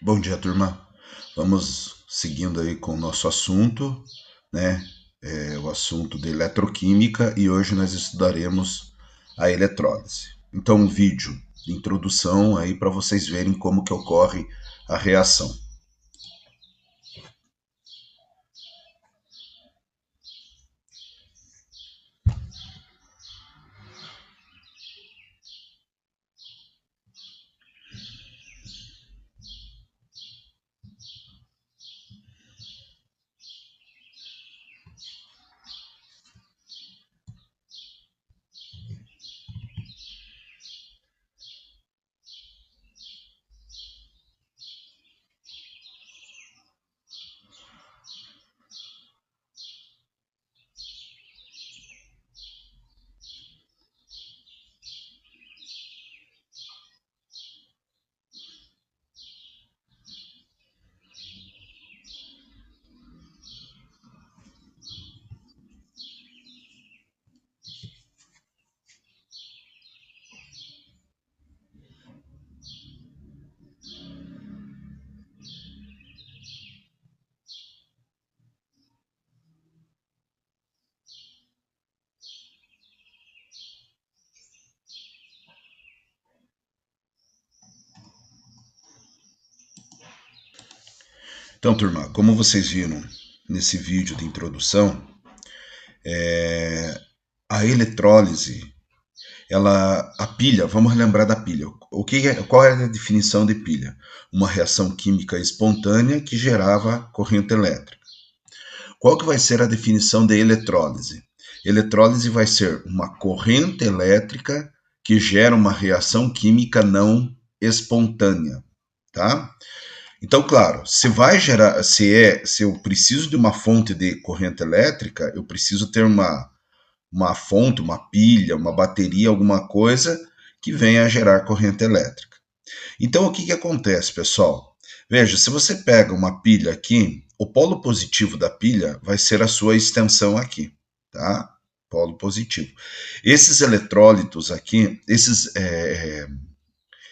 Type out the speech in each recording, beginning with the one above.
Bom dia, turma. Vamos seguindo aí com o nosso assunto, né? O assunto de eletroquímica e hoje nós estudaremos a eletrólise. Então, um vídeo de introdução aí para vocês verem como que ocorre a reação. Então, turma, como vocês viram nesse vídeo de introdução, a eletrólise, a pilha, vamos relembrar da pilha. Qual é a definição de pilha? Uma reação química espontânea que gerava corrente elétrica. Qual que vai ser a definição de eletrólise? Eletrólise vai ser uma corrente elétrica que gera uma reação química não espontânea, tá? Então, claro, se eu preciso de uma fonte de corrente elétrica, eu preciso ter uma fonte, uma pilha, uma bateria, alguma coisa que venha a gerar corrente elétrica. Então, o que acontece, pessoal? Veja, se você pega uma pilha aqui, o polo positivo da pilha vai ser a sua extensão aqui, tá? Polo positivo. Esses eletrólitos aqui,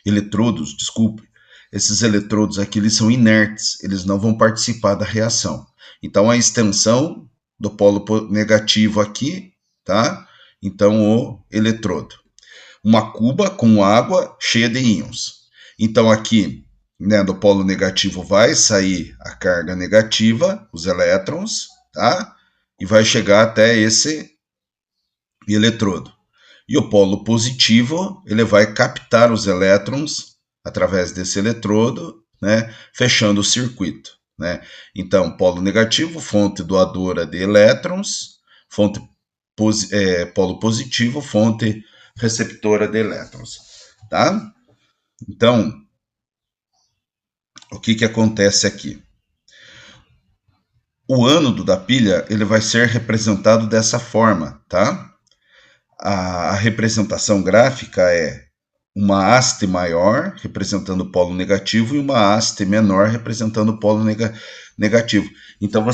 eletrodos, desculpe, esses eletrodos aqui, eles são inertes, eles não vão participar da reação. Então, a extensão do polo negativo aqui, tá? Então, o eletrodo. Uma cuba com água cheia de íons. Então, aqui, né, do polo negativo vai sair a carga negativa, os elétrons, tá? E vai chegar até esse eletrodo. E o polo positivo, ele vai captar os elétrons através desse eletrodo, né, fechando o circuito, né? Então, polo negativo, fonte doadora de elétrons, polo positivo, fonte receptora de elétrons, tá? Então, o que acontece aqui? O ânodo da pilha, ele vai ser representado dessa forma, tá? A representação gráfica é uma haste maior representando o polo negativo e uma haste menor representando o polo negativo. Então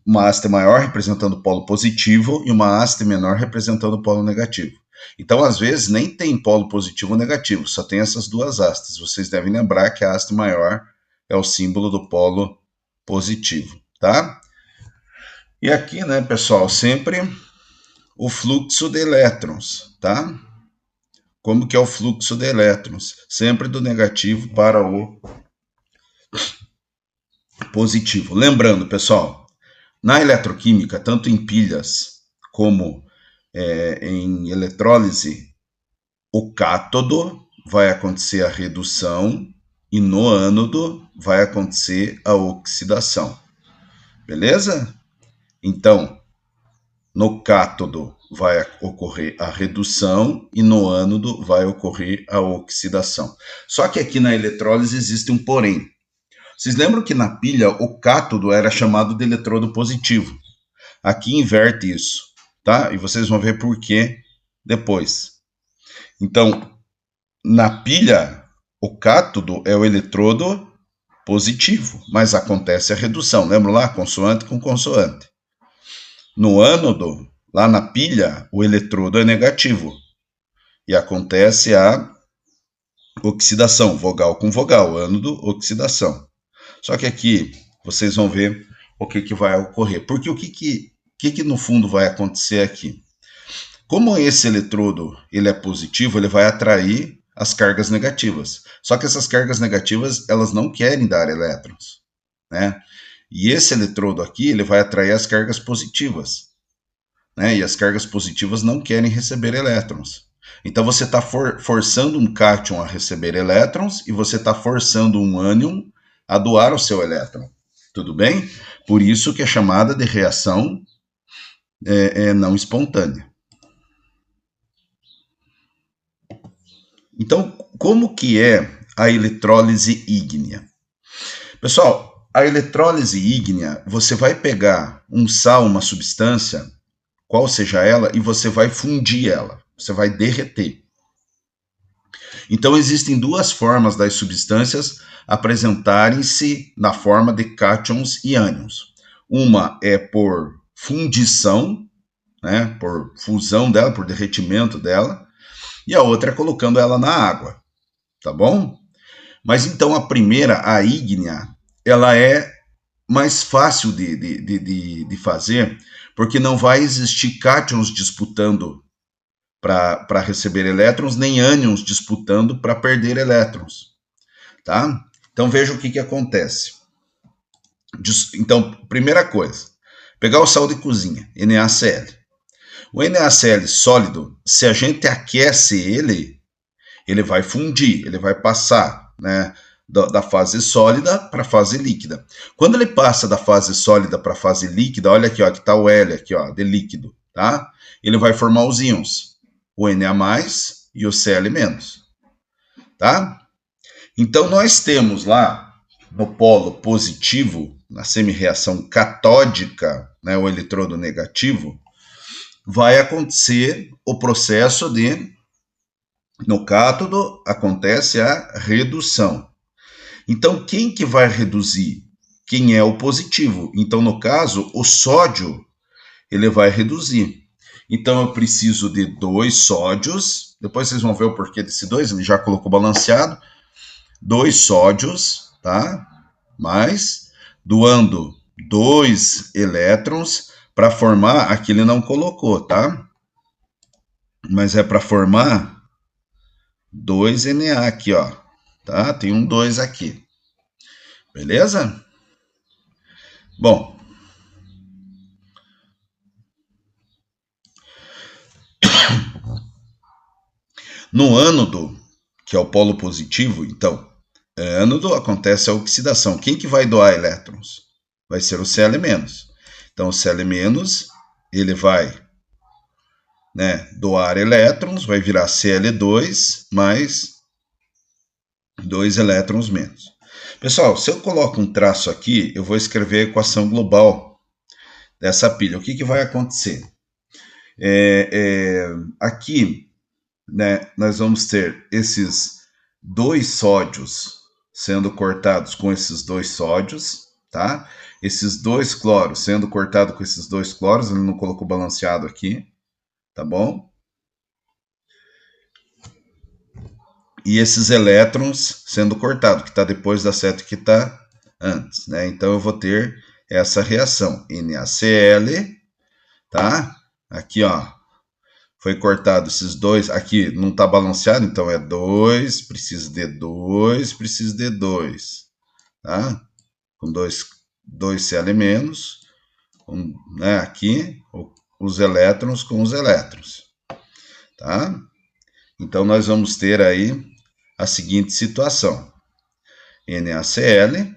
uma haste maior representando o polo positivo e uma haste menor representando o polo negativo. Então, às vezes, nem tem polo positivo ou negativo, só tem essas duas hastes. Vocês devem lembrar que a haste maior é o símbolo do polo positivo, tá? E aqui, né, pessoal, sempre o fluxo de elétrons, tá? Como que é o fluxo de elétrons? Sempre do negativo para o positivo. Lembrando, pessoal, na eletroquímica, tanto em pilhas como em eletrólise, o cátodo vai acontecer a redução e no ânodo vai acontecer a oxidação. Beleza? Então, no cátodo vai ocorrer a redução e no ânodo vai ocorrer a oxidação. Só que aqui na eletrólise existe um porém. Vocês lembram que na pilha o cátodo era chamado de eletrodo positivo. Aqui inverte isso, tá? E vocês vão ver por quê depois. Então, na pilha, o cátodo é o eletrodo positivo, mas acontece a redução. Lembra lá? Consoante com consoante. No ânodo, lá na pilha, o eletrodo é negativo e acontece a Oxidação, vogal com vogal, ânodo, oxidação. Só que aqui vocês vão ver o que vai ocorrer. Porque o que no fundo vai acontecer aqui? Como esse eletrodo ele é positivo, ele vai atrair as cargas negativas. Só que essas cargas negativas, elas não querem dar elétrons, né? E esse eletrodo aqui, ele vai atrair as cargas positivas, né? E as cargas positivas não querem receber elétrons. Então você está forçando um cátion a receber elétrons e você está forçando um ânion a doar o seu elétron. Tudo bem? Por isso que é chamada de reação não espontânea. Então, como que é a eletrólise ígnea? Pessoal, a eletrólise ígnea, você vai pegar um sal, uma substância, qual seja ela, e você vai fundir ela, você vai derreter. Então, existem duas formas das substâncias apresentarem-se na forma de cátions e ânions. Uma é por fundição, né, por fusão dela, por derretimento dela, e a outra é colocando ela na água, tá bom? Mas então a primeira, a ígnea, ela é mais fácil de fazer, porque não vai existir cátions disputando para receber elétrons, nem ânions disputando para perder elétrons, tá? Então veja o que acontece. Então, primeira coisa, pegar o sal de cozinha, NaCl. O NaCl sólido, se a gente aquece ele vai fundir, ele vai passar, né, da fase sólida para a fase líquida. Quando ele passa da fase sólida para a fase líquida, olha aqui, ó, que está o L aqui, ó, de líquido, tá? Ele vai formar os íons, o Na+, e o Cl-, tá? Então nós temos lá no polo positivo, na semi-reação catódica, né, o eletrodo negativo, vai acontecer o processo de, no cátodo, acontece a redução. Então, quem que vai reduzir? Quem é o positivo. Então, no caso, o sódio, ele vai reduzir. Então, eu preciso de 2 sódios. Depois vocês vão ver o porquê desse 2, ele já colocou balanceado. 2 sódios, tá? Mais, doando 2 elétrons para formar, aqui ele não colocou, tá? Mas é para formar 2 Na aqui, ó. Tá? Tem um 2 aqui. Beleza? Bom, no ânodo, que é o polo positivo, então, ânodo acontece a oxidação. Quem que vai doar elétrons? Vai ser o Cl-. Então, o Cl-, ele vai, né, doar elétrons, vai virar Cl2 mais 2 elétrons menos. Pessoal, se eu coloco um traço aqui, eu vou escrever a equação global dessa pilha. O que vai acontecer? Aqui, né, nós vamos ter esses 2 sódios sendo cortados com esses 2 sódios, tá? Esses 2 cloros sendo cortados com esses 2 cloros, ele não colocou balanceado aqui, tá bom? E esses elétrons sendo cortados, que está depois da seta que está antes, né? Então eu vou ter essa reação, NaCl, tá? Aqui, ó, foi cortado esses 2, aqui não está balanceado, então é 2, precisa de 2, precisa de 2, tá? Com 2 Cl-, né, aqui, os elétrons com os elétrons, tá? Então nós vamos ter aí a seguinte situação, NaCl,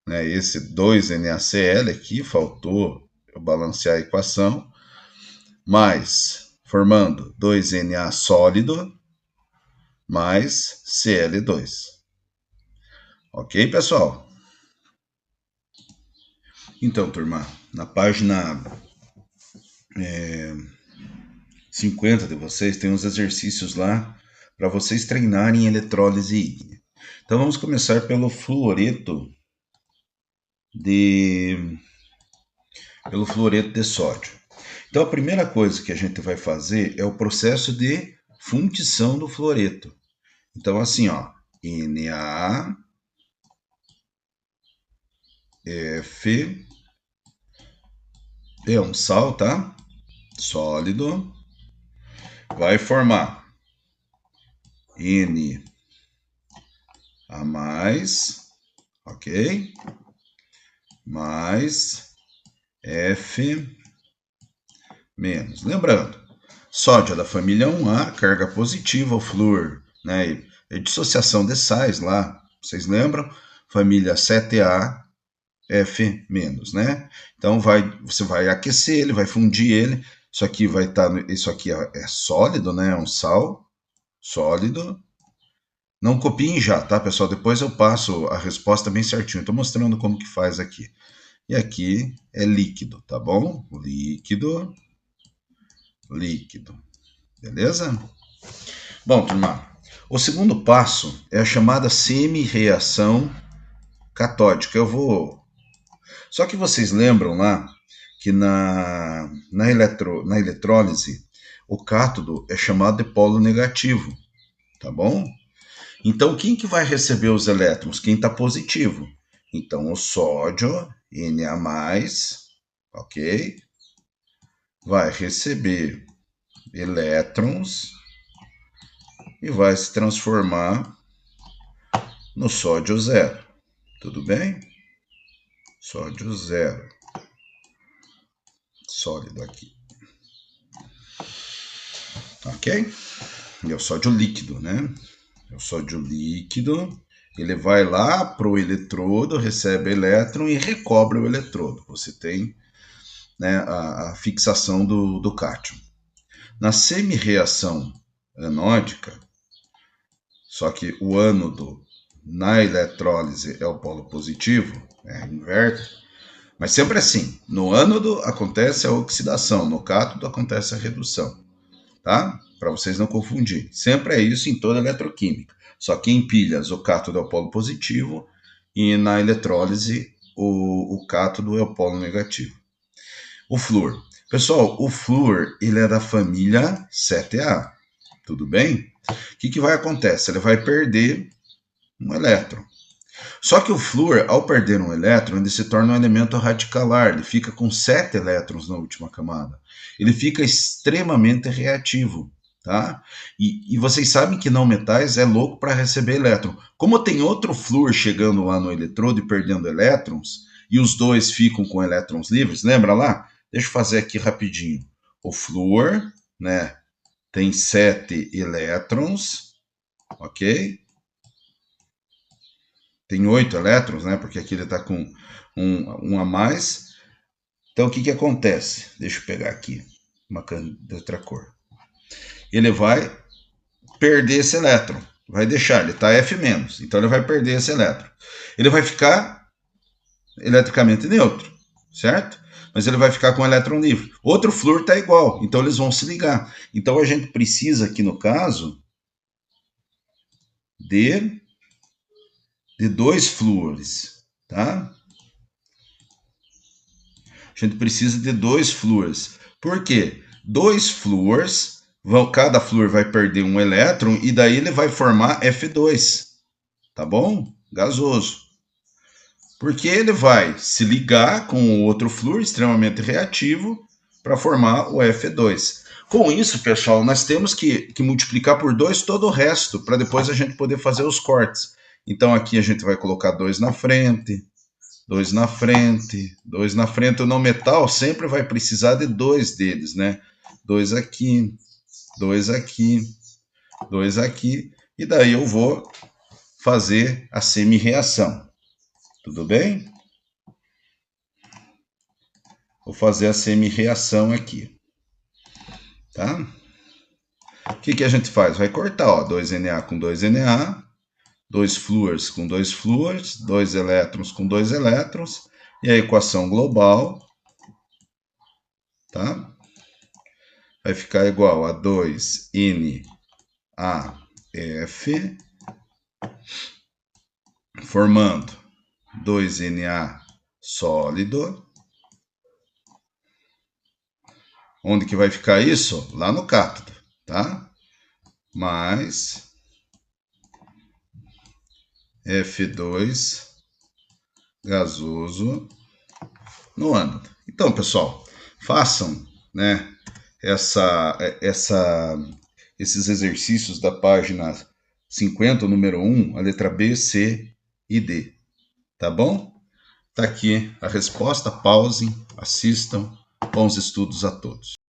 né, esse 2 NaCl aqui, faltou eu balancear a equação, mais, formando 2 Na sólido, mais Cl2. Ok, pessoal? Então, turma, na página 50 de vocês, tem uns exercícios lá para vocês treinarem eletrólise ígnea. Então, vamos começar pelo fluoreto de sódio. Então, a primeira coisa que a gente vai fazer é o processo de fundição do fluoreto. Então, assim, ó, NaF é um sal, tá? Sólido. Vai formar Na mais, ok? Mais F menos. Lembrando, sódio é da família 1A, carga positiva, o flúor, né? É dissociação de sais lá, vocês lembram? Família 7A, F menos, né? Então você vai aquecer ele, vai fundir ele. Isso aqui vai estar, isso aqui é sólido, né? É um sal sólido. Não copiem já, tá, pessoal? Depois eu passo a resposta bem certinho. Estou mostrando como que faz aqui. E aqui é líquido, tá bom? Líquido, líquido. Beleza? Bom, turma, o segundo passo é a chamada semi-reação catódica. Só que vocês lembram lá que na eletrólise o cátodo é chamado de polo negativo, tá bom? Então, quem que vai receber os elétrons? Quem está positivo. Então, o sódio, Na+, ok? Vai receber elétrons e vai se transformar no sódio zero. Tudo bem? Sódio zero. Sólido aqui. Ok? E é o sódio líquido, né? É o sódio líquido. Ele vai lá para o eletrodo, recebe elétron e recobre o eletrodo. Você tem, né, a fixação do cátion. Na semi-reação anódica, só que o ânodo na eletrólise é o polo positivo, inverte, mas sempre assim, no ânodo acontece a oxidação, no cátodo acontece a redução, tá? Para vocês não confundirem. Sempre é isso em toda eletroquímica. Só que em pilhas o cátodo é o polo positivo e na eletrólise o cátodo é o polo negativo. O flúor. Pessoal, o flúor ele é da família 7A, tudo bem? O que vai acontecer? Ele vai perder um elétron. Só que o flúor, ao perder um elétron, ele se torna um elemento radicalar, ele fica com 7 elétrons na última camada. Ele fica extremamente reativo, tá? E vocês sabem que não metais é louco para receber elétron. Como tem outro flúor chegando lá no eletrodo e perdendo elétrons, e os dois ficam com elétrons livres, lembra lá? Deixa eu fazer aqui rapidinho. O flúor, né, tem 7 elétrons, ok? Tem 8 elétrons, né? Porque aqui ele está com um a mais. Então, o que acontece? Deixa eu pegar aqui uma de outra cor. Ele vai perder esse elétron. Vai deixar, ele está F-, então ele vai perder esse elétron. Ele vai ficar eletricamente neutro, certo? Mas ele vai ficar com elétron livre. Outro flúor está igual, então eles vão se ligar. Então a gente precisa aqui no caso de 2 flúores, tá? A gente precisa de 2 flúores. Por quê? 2 flúores, cada flúor vai perder um elétron e daí ele vai formar F2, tá bom? Gasoso. Porque ele vai se ligar com o outro flúor extremamente reativo para formar o F2. Com isso, pessoal, nós temos que multiplicar por 2 todo o resto, para depois a gente poder fazer os cortes. Então aqui a gente vai colocar 2 na frente, 2 na frente, 2 na frente. O não metal sempre vai precisar de 2 deles, né? 2 aqui, 2 aqui, 2 aqui. E daí eu vou fazer a semi-reação. Tudo bem? Vou fazer a semi-reação aqui. Tá? O que a gente faz? Vai cortar, ó, 2Na com 2Na, 2 flúores com 2 flúores, 2 elétrons com 2 elétrons, e a equação global, tá? Vai ficar igual a 2NaF, formando 2Na sólido. Onde que vai ficar isso? Lá no cátodo, tá? Mais F2 gasoso no ânodo. Então, pessoal, façam, né, esses exercícios da página 50, número 1, a letra B, C e D. Tá bom? Tá aqui a resposta. Pausem, assistam. Bons estudos a todos.